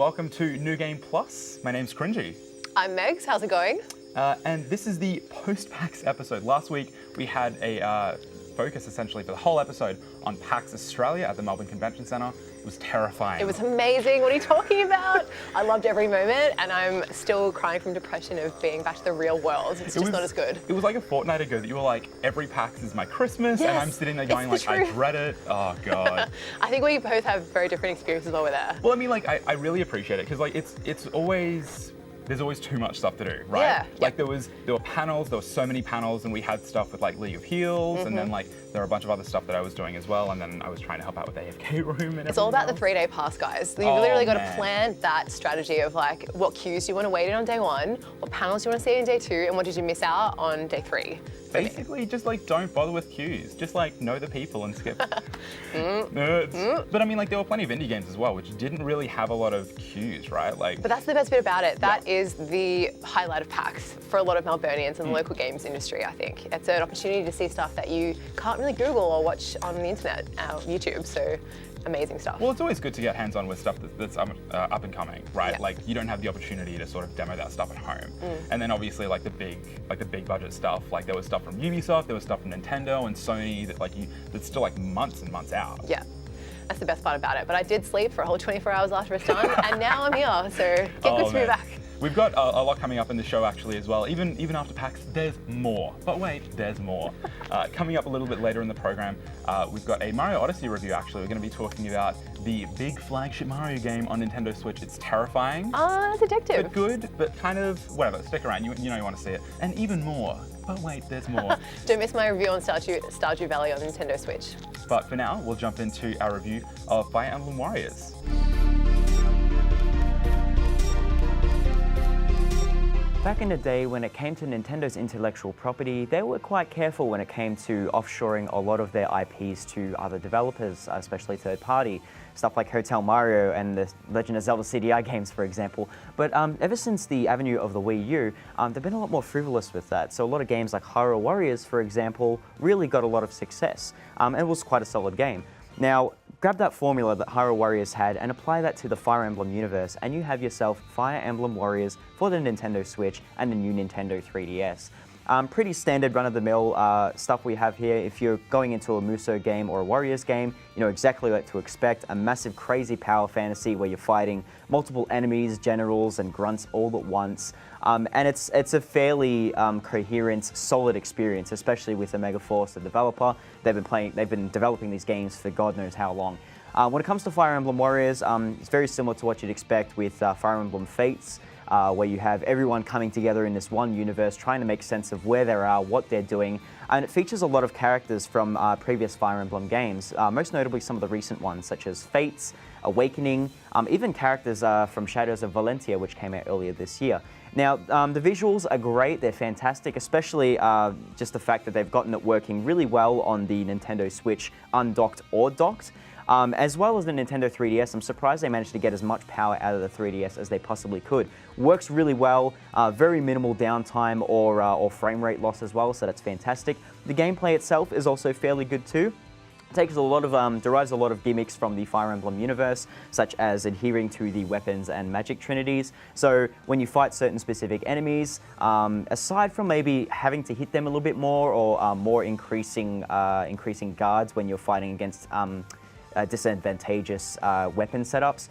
welcome to New Game Plus. My name's Cringy. I'm Megs, how's it going? And this is the post-PAX episode. Last week we had a focus essentially for the whole episode on PAX Australia at the Melbourne Convention Centre. It was terrifying. It was amazing, what are you talking about? I loved every moment and I'm still crying from depression of being back to the real world. It's just not as good. It was like a fortnight ago that you were like, every PAX is my Christmas, and I'm sitting there going like, I dread it. Oh God. I think we both have very different experiences while we're there. Well, I mean, like, I really appreciate it because like it's always, there's always too much stuff to do, right? Yeah. Like there were panels, there were so many panels, and we had stuff with like League of Heels, and then like there were a bunch of other stuff that I was doing as well, and then I was trying to help out with the AFK room and It's all about the else. 3-day pass, guys. You've literally got to plan that strategy of like what queues you want to wait in on day 1, what panels you want to see in day 2, and what did you miss out on day 3. Basically, just like don't bother with queues. Just like know the people and skip. Nerds. But I mean, like there were plenty of indie games as well, which didn't really have a lot of queues, right? Like. But that's the best bit about it. That is the highlight of PAX for a lot of Melburnians and the local games industry, I think. It's an opportunity to see stuff that you can't really Google or watch on the internet, YouTube, so amazing stuff. Well, it's always good to get hands-on with stuff that's up and coming, right? Yeah. Like you don't have the opportunity to sort of demo that stuff at home. And then obviously like the big budget stuff, like there was stuff from Ubisoft, there was stuff from Nintendo and Sony that's still like months and months out. Yeah. That's the best part about it. But I did sleep for a whole 24 hours after it's done, and now I'm here, so get good to be back. We've got a lot coming up in the show actually as well. Even after PAX, there's more. But wait, there's more. Coming up a little bit later in the program, we've got a Mario Odyssey review actually. We're going to be talking about the big flagship Mario game on Nintendo Switch. It's terrifying. That's addictive. But good, but kind of, whatever, stick around. You know you want to see it. And even more. But wait, there's more. Don't miss my review on Stardew Valley on Nintendo Switch. But for now, we'll jump into our review of Fire Emblem Warriors. Back in the day, when it came to Nintendo's intellectual property, they were quite careful when it came to offshoring a lot of their IPs to other developers, especially third-party. Stuff like Hotel Mario and the Legend of Zelda CDI games, for example. But ever since the avenue of the Wii U, they've been a lot more frivolous with that. So a lot of games like Hyrule Warriors, for example, really got a lot of success. And it was quite a solid game. Now, grab that formula that Hyrule Warriors had and apply that to the Fire Emblem universe, and you have yourself Fire Emblem Warriors for the Nintendo Switch and the new Nintendo 3DS. Pretty standard run-of-the-mill stuff we have here. If you're going into a Musou game or a Warriors game, you know exactly what to expect. A massive, crazy power fantasy where you're fighting multiple enemies, generals, and grunts all at once. And it's a fairly coherent, solid experience, especially with Omega Force, the developer. They've been developing these games for God knows how long. When it comes to Fire Emblem Warriors, it's very similar to what you'd expect with Fire Emblem Fates, where you have everyone coming together in this one universe, trying to make sense of where they are, what they're doing. And it features a lot of characters from previous Fire Emblem games, most notably some of the recent ones, such as Fates, Awakening, even characters from Shadows of Valentia, which came out earlier this year. Now, the visuals are great, they're fantastic, especially just the fact that they've gotten it working really well on the Nintendo Switch, undocked or docked. As well as the Nintendo 3DS, I'm surprised they managed to get as much power out of the 3DS as they possibly could. Works really well, very minimal downtime or frame rate loss as well, so that's fantastic. The gameplay itself is also fairly good too. Takes a lot of, derives a lot of gimmicks from the Fire Emblem universe, such as adhering to the weapons and magic trinities. So when you fight certain specific enemies, aside from maybe having to hit them a little bit more or more increasing guards when you're fighting against disadvantageous weapon setups,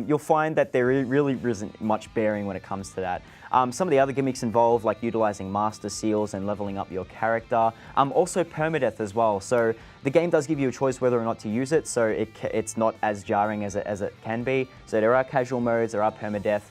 you'll find that there really isn't much bearing when it comes to that. Some of the other gimmicks involve like utilizing master seals and leveling up your character. Also permadeath as well. So the game does give you a choice whether or not to use it, so it's not as jarring as it can be. So there are casual modes, there are permadeath.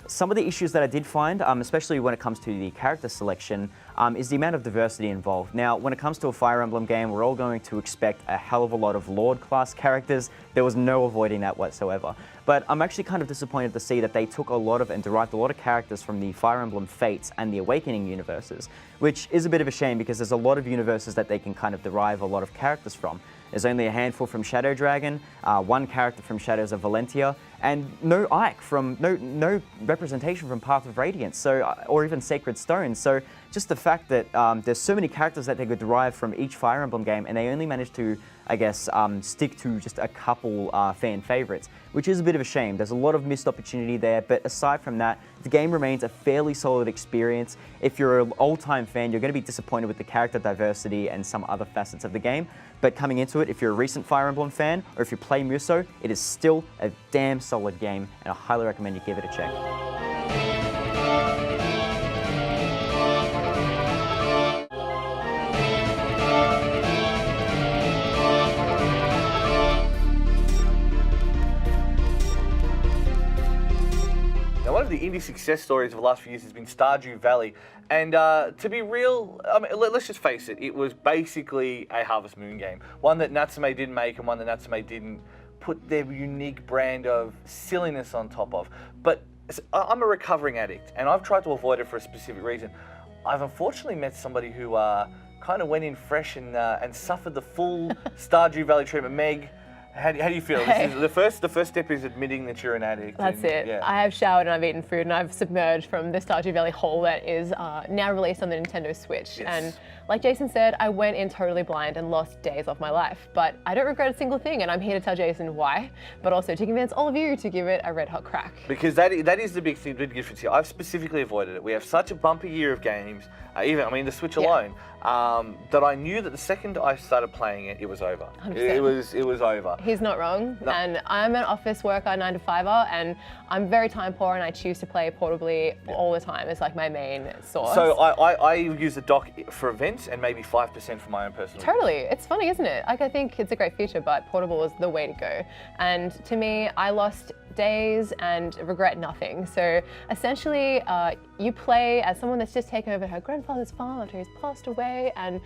Some of the issues that I did find, especially when it comes to the character selection, is the amount of diversity involved. Now, when it comes to a Fire Emblem game, we're all going to expect a hell of a lot of Lord-class characters. There was no avoiding that whatsoever. But I'm actually kind of disappointed to see that they took a lot of and derived a lot of characters from the Fire Emblem Fates and the Awakening universes, which is a bit of a shame because there's a lot of universes that they can kind of derive a lot of characters from. There's only a handful from Shadow Dragon, one character from Shadows of Valentia, and no Ike from no representation from Path of Radiance, so or even Sacred Stone. So just the fact that there's so many characters that they could derive from each Fire Emblem game, and they only managed to, I guess, stick to just a couple fan favorites, which is a bit of a shame. There's a lot of missed opportunity there, but aside from that, the game remains a fairly solid experience. If you're an old-time fan, you're going to be disappointed with the character diversity and some other facets of the game, but coming into it, if you're a recent Fire Emblem fan, or if you play Muso, it is still a damn solid game, and I highly recommend you give it a check. One of the indie success stories of the last few years has been Stardew Valley, and to be real, I mean, let's just face it, it was basically a Harvest Moon game. One that Natsume didn't make and one that Natsume didn't put their unique brand of silliness on top of. But I'm a recovering addict, and I've tried to avoid it for a specific reason. I've unfortunately met somebody who kind of went in fresh and suffered the full Stardew Valley treatment. Meg, how do you feel? Hey. This is the first step is admitting that you're an addict. That's it. Yeah. I have showered and I've eaten food and I've submerged from the Stardew Valley hole that is now released on the Nintendo Switch. Yes. And like Jason said, I went in totally blind and lost days of my life. But I don't regret a single thing, and I'm here to tell Jason why, but also to convince all of you to give it a red hot crack. Because that is the big thing, big difference here. I've specifically avoided it. We have such a bumper year of games, the Switch alone, that I knew that the second I started playing it, it was over. 100%. It was over. He's not wrong. No. And I'm an office worker, 9 to 5er, and I'm very time poor, and I choose to play portably all the time. It's like my main source. So I use the dock for events and maybe 5% for my own personal. Totally. It's funny, isn't it? Like, I think it's a great feature, but portable is the way to go. And to me, I lost days and regret nothing. So essentially, you play as someone that's just taken over her grandfather's farm after he's passed away, and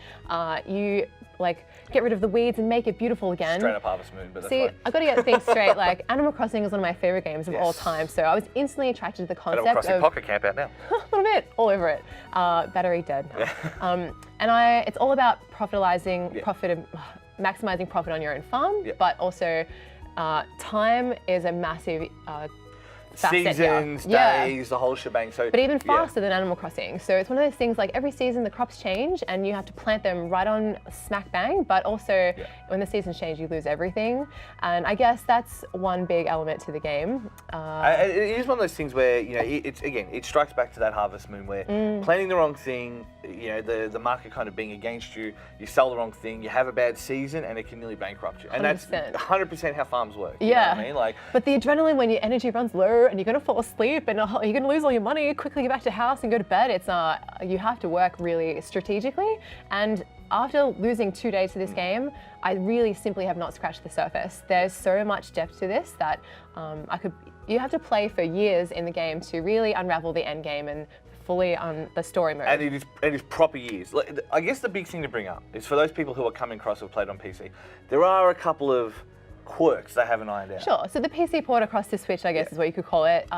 you like get rid of the weeds and make it beautiful again. Straight up Harvest Moon, but that's See, fine. I've got to get things straight. Like, Animal Crossing is one of my favorite games of all time, so I was instantly attracted to the concept Animal Crossing of Pocket Camp out now. a little bit all over it. Battery dead. It's all about maximizing profit on your own farm, but also time is a massive facet Seasons, here. days, the whole shebang. So, But even faster than Animal Crossing. So it's one of those things, like every season the crops change and you have to plant them right on smack bang, but also when the seasons change you lose everything. And I guess that's one big element to the game. It is one of those things where, it strikes back to that Harvest Moon where planting the wrong thing, the market kind of being against you, you sell the wrong thing, you have a bad season and it can nearly bankrupt you. And 100%. that's 100% how farms work. Yeah. You know what I mean? Like, but the adrenaline when your energy runs low and you're gonna fall asleep and you're gonna lose all your money, quickly get back to house and go to bed, it's you have to work really strategically. And after losing 2 days to this game, I really simply have not scratched the surface. There's so much depth to this that you have to play for years in the game to really unravel the end game and fully on the story mode. and it is proper years. I guess the big thing to bring up is for those people who are coming across who've played on PC, there are a couple of quirks they haven't ironed out. Sure, so the PC port across the Switch, I guess is what you could call it.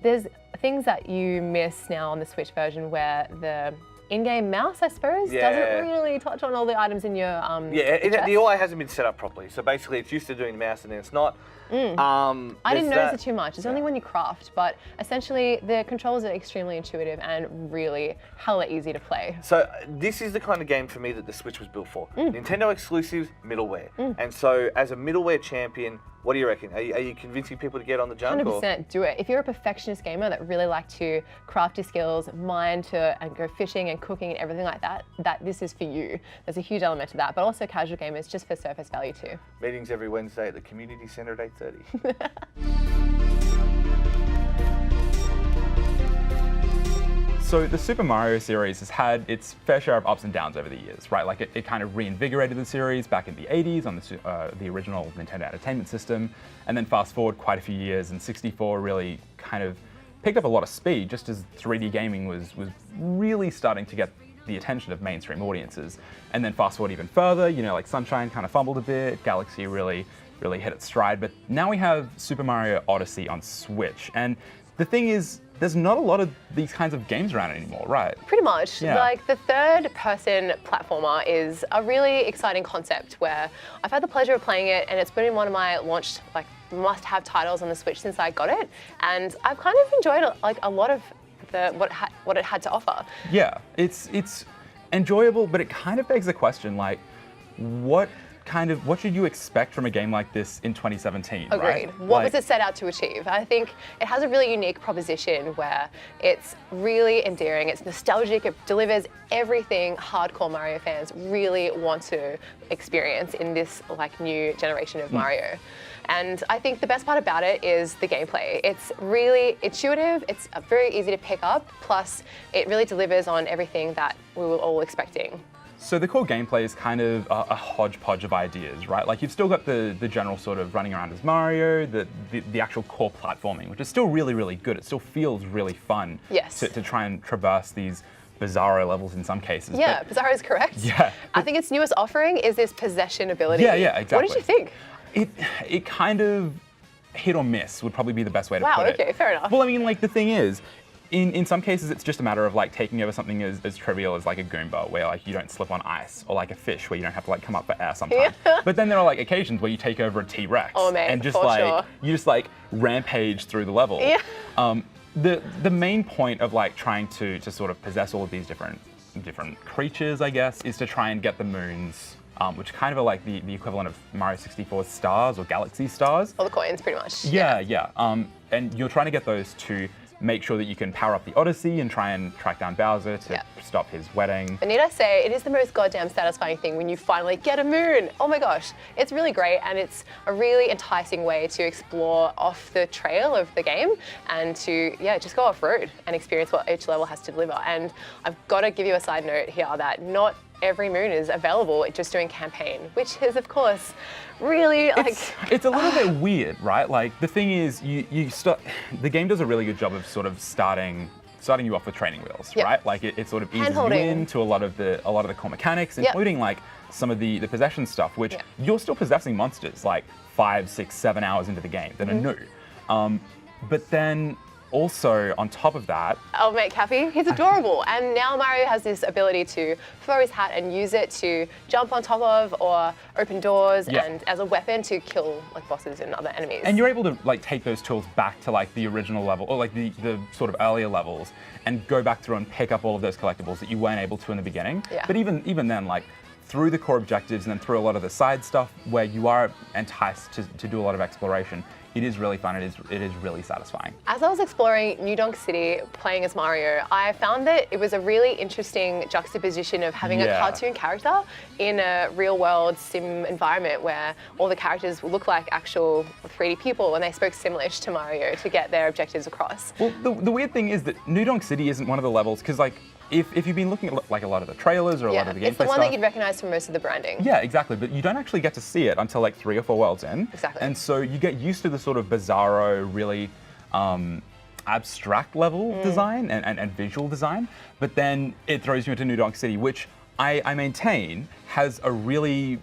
There's things that you miss now on the Switch version where the in-game mouse, I suppose, doesn't really touch on all the items in your chest. The UI hasn't been set up properly. So basically it's used to doing the mouse and then it's not. I didn't notice it too much. It's only when you craft, but essentially the controls are extremely intuitive and really hella easy to play. So this is the kind of game for me that the Switch was built for. Nintendo exclusives, middleware. And so as a middleware champion, what do you reckon? Are you convincing people to get on the jump? 100% do it. If you're a perfectionist gamer that really like to craft your skills, mine and go fishing and cooking and everything like that, this is for you. There's a huge element to that, but also casual gamers just for surface value too. Meetings every Wednesday at the community center at 8:30. So the Super Mario series has had its fair share of ups and downs over the years, right? Like it kind of reinvigorated the series back in the 80s on the original Nintendo Entertainment System, and then fast forward quite a few years, and 64 really kind of picked up a lot of speed just as 3D gaming was really starting to get the attention of mainstream audiences. And then fast forward even further, like Sunshine kind of fumbled a bit, Galaxy really hit its stride, but now we have Super Mario Odyssey on Switch. And the thing is, there's not a lot of these kinds of games around anymore, right? Pretty much. Yeah. Like the third-person platformer is a really exciting concept where I've had the pleasure of playing it, and it's been one of my launched like must-have titles on the Switch since I got it, and I've kind of enjoyed like a lot of what it had to offer. Yeah, it's enjoyable, but it kind of begs the question, like, what should you expect from a game like this in 2017? Agreed. Right? What was it set out to achieve? I think it has a really unique proposition where it's really endearing, it's nostalgic, it delivers everything hardcore Mario fans really want to experience in this like new generation of Mario. And I think the best part about it is the gameplay. It's really intuitive, it's very easy to pick up, plus it really delivers on everything that we were all expecting. So the core gameplay is kind of a hodgepodge of ideas, right? Like you've still got the general sort of running around as Mario, the actual core platforming, which is still really, really good. It still feels really fun Yes. to try and traverse these Bizarro levels in some cases. Yeah, Bizarro is correct. Yeah. I think its newest offering is this possession ability. Yeah, exactly. What did you think? It kind of hit or miss would probably be the best way to Wow, put it. okay, fair enough. Well, I mean, like the thing is, in some cases, it's just a matter of like taking over something as trivial as like a Goomba, where like you don't slip on ice, or like a fish, where you don't have to like come up for air sometimes. Yeah. But then there are like occasions where you take over a T-Rex Oh, man, and just for like sure. you just like rampage through the level. Yeah. The main point of like trying to sort of possess all of these different creatures, I guess, is to try and get the moons. Which kind of are like the equivalent of Mario 64's stars or Galaxy stars. All the coins, pretty much. Yeah. And you're trying to get those to make sure that you can power up the Odyssey and try and track down Bowser to stop his wedding. But need I say, it is the most goddamn satisfying thing when you finally get a moon. Oh my gosh, it's really great, and it's a really enticing way to explore off the trail of the game and to, just go off-road and experience what each level has to deliver. And I've got to give you a side note here that not every moon is available just doing campaign, which is of course really like it's a little bit weird, right? Like the thing is, the game does a really good job of sort of starting you off with training wheels, right? Like it sort of eases you Hand-holding. into a lot of the core mechanics, including like some of the possession stuff, which you're still possessing monsters like 5, 6, 7 hours into the game that are new. But then also, on top of that... Oh, mate, Cappy, he's adorable. And now Mario has this ability to throw his hat and use it to jump on top of or open doors and as a weapon to kill like bosses and other enemies. And you're able to like take those tools back to like the original level or like the sort of earlier levels and go back through and pick up all of those collectibles that you weren't able to in the beginning. Yeah. But even then, like through the core objectives and then through a lot of the side stuff where you are enticed to do a lot of exploration, it is really fun. It is really satisfying. As I was exploring New Donk City, playing as Mario, I found that it was a really interesting juxtaposition of having a cartoon character in a real-world sim environment where all the characters look like actual 3D people and they spoke Simlish to Mario to get their objectives across. Well, the weird thing is that New Donk City isn't one of the levels, because like, if you've been looking at like a lot of the trailers or a lot of the gameplay it's the one stuff, that you'd recognize from most of the branding. Yeah, exactly. But you don't actually get to see it until like 3 or 4 worlds in. Exactly. And so you get used to the sort of bizarro, really abstract level design and visual design. But then it throws you into New Donk City, which I maintain has a really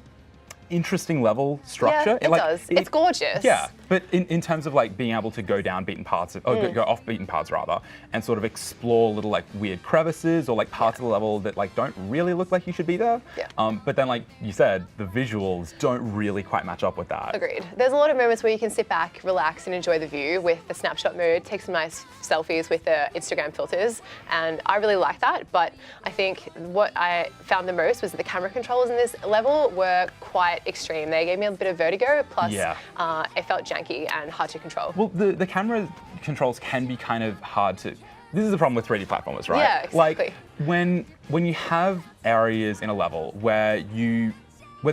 interesting level structure. Yeah, it does. It's gorgeous. Yeah, but in terms of like being able to go down beaten paths, or go off beaten paths rather, and sort of explore little like weird crevices or like parts of the level that like don't really look like you should be there. Yeah. But then like you said, the visuals don't really quite match up with that. Agreed. There's a lot of moments where you can sit back, relax, and enjoy the view with the snapshot mode, take some nice selfies with the Instagram filters, and I really like that. But I think what I found the most was that the camera controls in this level were quite extreme. They gave me a bit of vertigo, plus it felt janky and hard to control. Well, the camera controls can be kind of hard to... This is the problem with 3D platformers, right? Yeah, exactly. Like, when you have areas in a level where the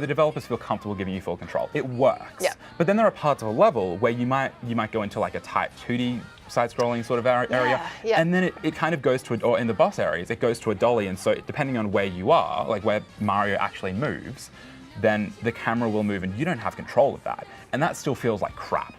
developers feel comfortable giving you full control, it works. Yeah. But then there are parts of a level where you might go into like a tight 2D side-scrolling sort of area, and then it kind of goes to or in the boss areas, it goes to a dolly, and so depending on where you are, like where Mario actually moves, then the camera will move and you don't have control of that. And that still feels like crap,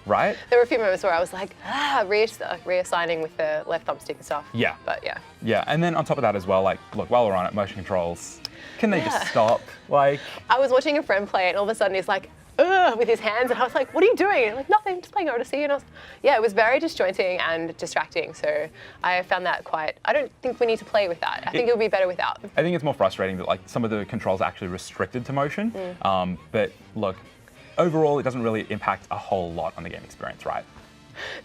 right? There were a few moments where I was like, reassigning with the left thumbstick and stuff. Yeah. But yeah. Yeah, and then on top of that as well, like, look, while we're on it, motion controls, can they just stop? Like, I was watching a friend play it and all of a sudden he's like, with his hands, and I was like, what are you doing? And I'm like, nothing, just playing Odyssey. And yeah, it was very disjointing and distracting. So I found that I don't think we need to play with that. I think it would be better without. I think it's more frustrating that like some of the controls are actually restricted to motion. But look, overall, it doesn't really impact a whole lot on the game experience, right?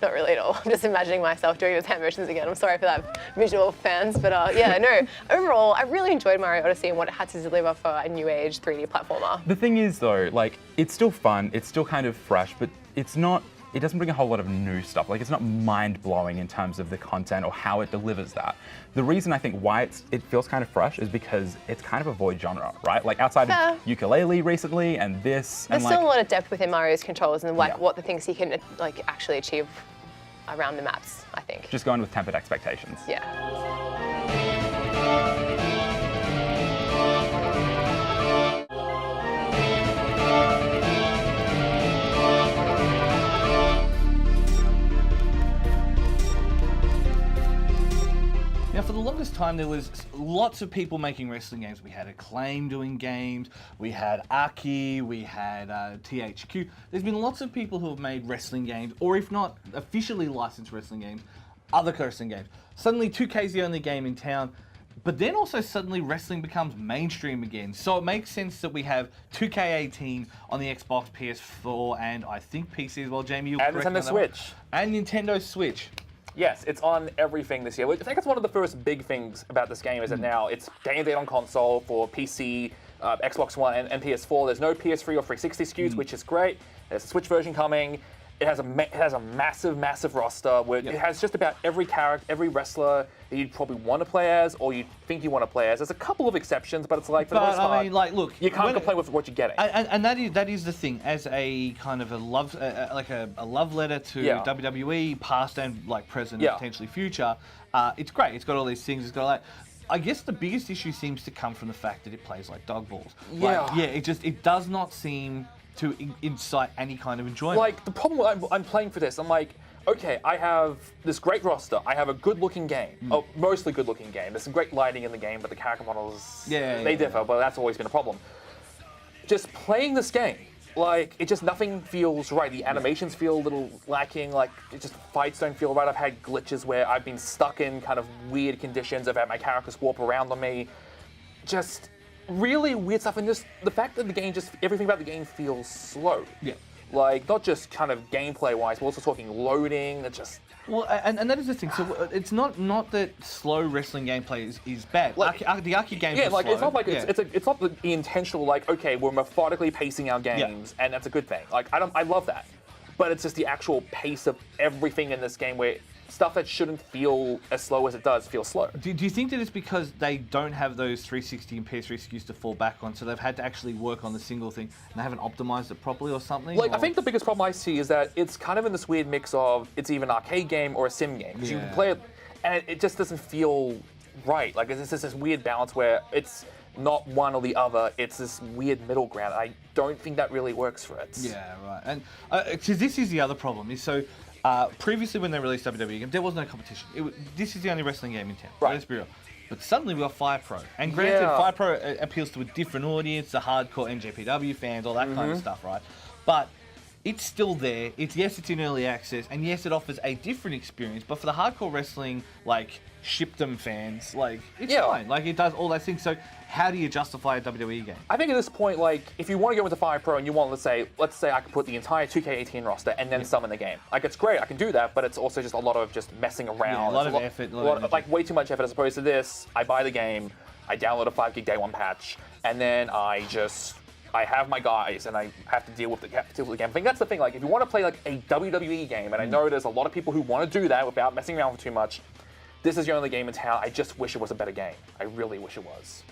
Not really at all. I'm just imagining myself doing those hand motions again. I'm sorry for that, visual fans, but yeah, no. Overall, I really enjoyed Mario Odyssey and what it had to deliver for a new age 3D platformer. The thing is though, like, it's still fun, it's still kind of fresh, but it doesn't bring a whole lot of new stuff. Like, it's not mind-blowing in terms of the content or how it delivers that. The reason I think why it feels kind of fresh is because it's kind of a void genre, right? Like, outside of ukulele recently and this, There's and still like, a lot of depth within Mario's controls and like what the things he can like actually achieve around the maps, I think. just going with tempered expectations. Yeah. Now, for the longest time, there was lots of people making wrestling games. We had Acclaim doing games, we had Aki, we had THQ. There's been lots of people who have made wrestling games, or if not officially licensed wrestling games, other wrestling games. Suddenly, 2K's the only game in town, but then also suddenly wrestling becomes mainstream again. So it makes sense that we have 2K18 on the Xbox, PS4, and I think PC as well. Jamie, you And Nintendo Switch. And Nintendo Switch. Yes, it's on everything this year. I think it's one of the first big things about this game is that now it's day on console for PC, Xbox One, and PS4. There's no PS3 or 360 SKUs, which is great. There's a Switch version coming. It has a massive roster where it has just about every character, every wrestler that you'd probably want to play as, or you think you want to play as. There's a couple of exceptions, but it's like for the most part, I mean, like, look, you can't complain with what you're getting. And that is the thing. As a kind of a love, a love letter to WWE, past and like present and potentially future, it's great. It's got all these things. It's got like. I guess the biggest issue seems to come from the fact that it plays like dog balls. It does not seem to incite any kind of enjoyment. Like, the problem I'm playing for this, I'm like, okay, I have this great roster. I have a good-looking game. Oh, mostly good-looking game. There's some great lighting in the game, but the character models, they differ, but that's always been a problem. Just playing this game, like, nothing feels right. The animations feel a little lacking, like, fights don't feel right. I've had glitches where I've been stuck in kind of weird conditions. I've had my characters warp around on me. Just really weird stuff, and just the fact that the game everything about the game feels slow. Yeah. Like, not just kind of gameplay-wise, but also talking loading, it's just... Well, and that is the thing. So it's not that slow wrestling gameplay is bad. Like, the Aki games yeah, are like, slow. it's not like it's not the intentional, like, okay, we're methodically pacing our games, and that's a good thing. Like, I love that. But it's just the actual pace of everything in this game where stuff that shouldn't feel as slow as it does feels slow. Do you think that it's because they don't have those 360 and PS3 SKUs to fall back on, so they've had to actually work on the single thing and they haven't optimized it properly or something? Like, or? I think the biggest problem I see is that it's kind of in this weird mix of it's either an arcade game or a sim game. Because you can play it, and it just doesn't feel right. Like, it's just this weird balance where it's not one or the other, it's this weird middle ground. I don't think that really works for it. Yeah, right. And because this is the other problem, is so previously when they released WWE games, there was no competition. This is the only wrestling game in town. Right. Let's be real. But suddenly we got Fire Pro. And granted, Fire Pro appeals to a different audience, the hardcore NJPW fans, all that kind of stuff, right? But it's still there. Yes, it's in early access, and yes, it offers a different experience. But for the hardcore wrestling, like, shipdom fans, like, it's fine. Like, it does all those things. So how do you justify a WWE game? I think at this point, like, if you want to go into Fire Pro and you want, let's say I could put the entire 2K18 roster and then summon the game. Like, it's great, I can do that, but it's also just a lot of just messing around. Yeah, a lot of effort. Like, way too much effort as opposed to this. I buy the game, I download a 5 gig day one patch, and then I have my guys, and I have to deal with the game. I think that's the thing. Like, if you want to play like a WWE game, and I know there's a lot of people who want to do that without messing around for too much, this is your only game in town. I just wish it was a better game. I really wish it was.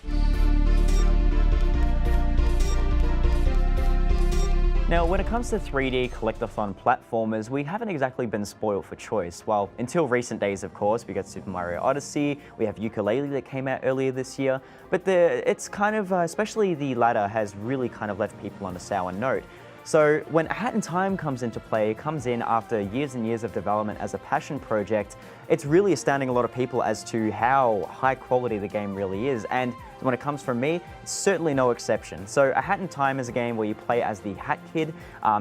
Now, when it comes to 3D collectathon platformers, we haven't exactly been spoiled for choice. Well, until recent days, of course, we got Super Mario Odyssey, we have Ukulele that came out earlier this year, but it's kind of, especially the latter, has really kind of left people on a sour note. So when A Hat in Time comes into play, it comes in after years and years of development as a passion project. It's really astounding a lot of people as to how high quality the game really is. And when it comes from me, it's certainly no exception. So A Hat in Time is a game where you play as the Hat Kid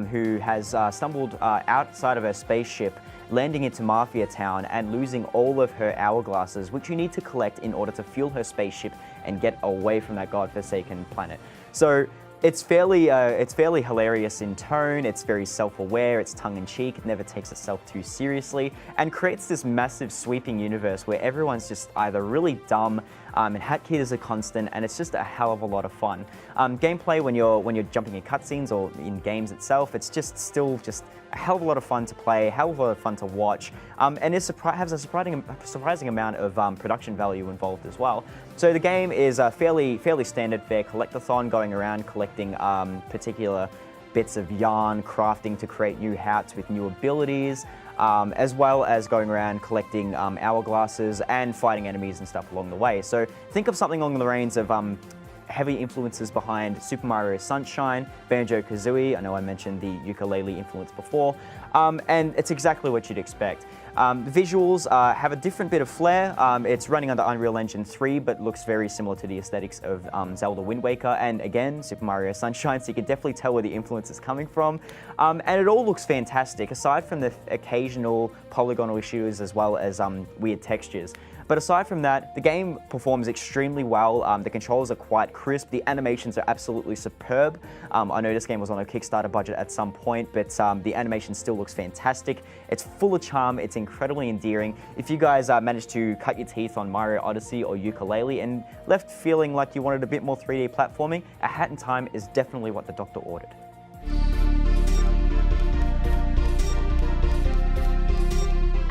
who has stumbled outside of her spaceship, landing into Mafia Town and losing all of her hourglasses, which you need to collect in order to fuel her spaceship and get away from that godforsaken planet. So it's fairly hilarious in tone, it's very self-aware, it's tongue-in-cheek, it never takes itself too seriously, and creates this massive sweeping universe where everyone's just either really dumb, and Hat Kid is a constant, and it's just a hell of a lot of fun. Gameplay when you're jumping in cutscenes or in games itself, it's still a hell of a lot of fun to play, a hell of a lot of fun to watch, and it has a surprising amount of production value involved as well. So the game is a fairly standard fare collectathon, going around collecting particular bits of yarn, crafting to create new hats with new abilities, as well as going around collecting hourglasses and fighting enemies and stuff along the way. So think of something along the lines of heavy influences behind Super Mario Sunshine, Banjo-Kazooie. I know I mentioned the ukulele influence before, and it's exactly what you'd expect. The visuals have a different bit of flair. It's running under Unreal Engine 3, but looks very similar to the aesthetics of Zelda Wind Waker, and again, Super Mario Sunshine, so you can definitely tell where the influence is coming from. And it all looks fantastic, aside from the occasional polygonal issues as well as weird textures. But aside from that, the game performs extremely well. The controls are quite crisp. The animations are absolutely superb. I know this game was on a Kickstarter budget at some point, but the animation still looks fantastic. It's full of charm. It's incredibly endearing. If you guys managed to cut your teeth on Mario Odyssey or Ukulele and left feeling like you wanted a bit more 3D platforming, A Hat in Time is definitely what the doctor ordered.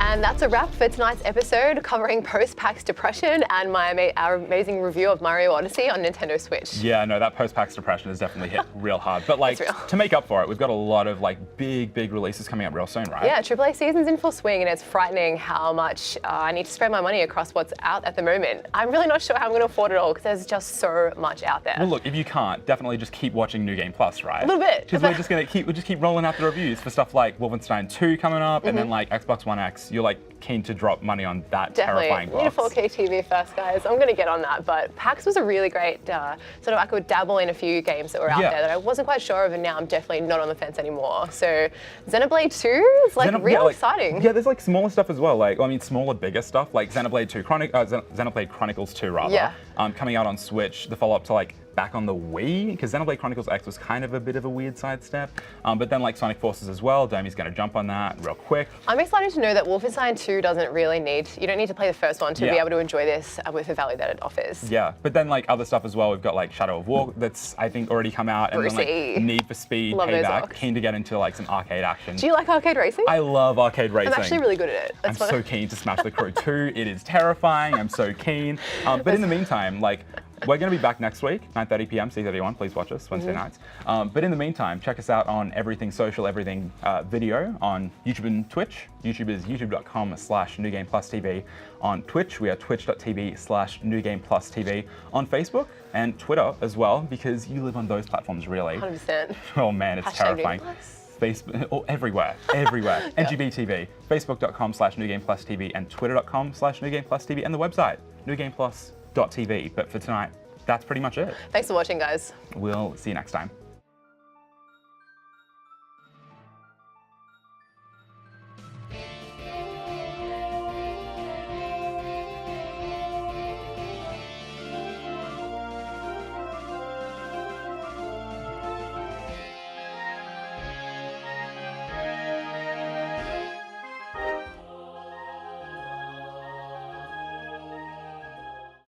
And that's a wrap for tonight's episode, covering post-PAX depression and our amazing review of Mario Odyssey on Nintendo Switch. Yeah, no, that post-PAX depression has definitely hit real hard. But like, to make up for it, we've got a lot of like big releases coming up real soon, right? Yeah, AAA season's in full swing, and it's frightening how much I need to spread my money across what's out at the moment. I'm really not sure how I'm going to afford it all, because there's just so much out there. Well, look, if you can't, definitely just keep watching New Game Plus, right? A little bit. Because we're just keep rolling out the reviews for stuff like Wolfenstein 2 coming up, and then like Xbox One X. You're like keen to drop money on that terrifying box. Definitely need a 4K TV first, guys. I'm going to get on that. But PAX was a really great I could dabble in a few games that were out there that I wasn't quite sure of, and now I'm definitely not on the fence anymore. So Xenoblade 2 is like real exciting. Yeah, there's like smaller stuff as well. Like, I mean, smaller, bigger stuff like Xenoblade Chronicles 2 rather. Yeah. Coming out on Switch, the follow-up to like back on the Wii, because Xenoblade Chronicles X was kind of a bit of a weird sidestep. But then like Sonic Forces as well, Domi's going to jump on that real quick. I'm excited to know that Wolfenstein 2 doesn't really you don't need to play the first one to be able to enjoy this with the value that it offers. Yeah, but then like other stuff as well, we've got like Shadow of War that's I think already come out, and then like Need for Speed, Payback, keen to get into like some arcade action. Do you like arcade racing? I love arcade racing. I'm actually really good at it. I'm so keen to smash the Crew 2. It is terrifying. I'm so keen. But in the meantime, like, we're going to be back next week, 9:30 p.m. C31. Please watch us Wednesday nights. But in the meantime, check us out on everything social, everything video on YouTube and Twitch. YouTube is youtube.com/NewGamePlusTV. On Twitch, we are twitch.tv/NewGamePlusTV. On Facebook and Twitter as well, because you live on those platforms, really. 100%. Oh man, it's terrifying. Facebook, everywhere. NGBTV, facebook.com/NewGamePlusTV, and twitter.com/NewGamePlusTV, and the website, newgameplus.tv. But for tonight, that's pretty much it. Thanks for watching, guys. We'll see you next time.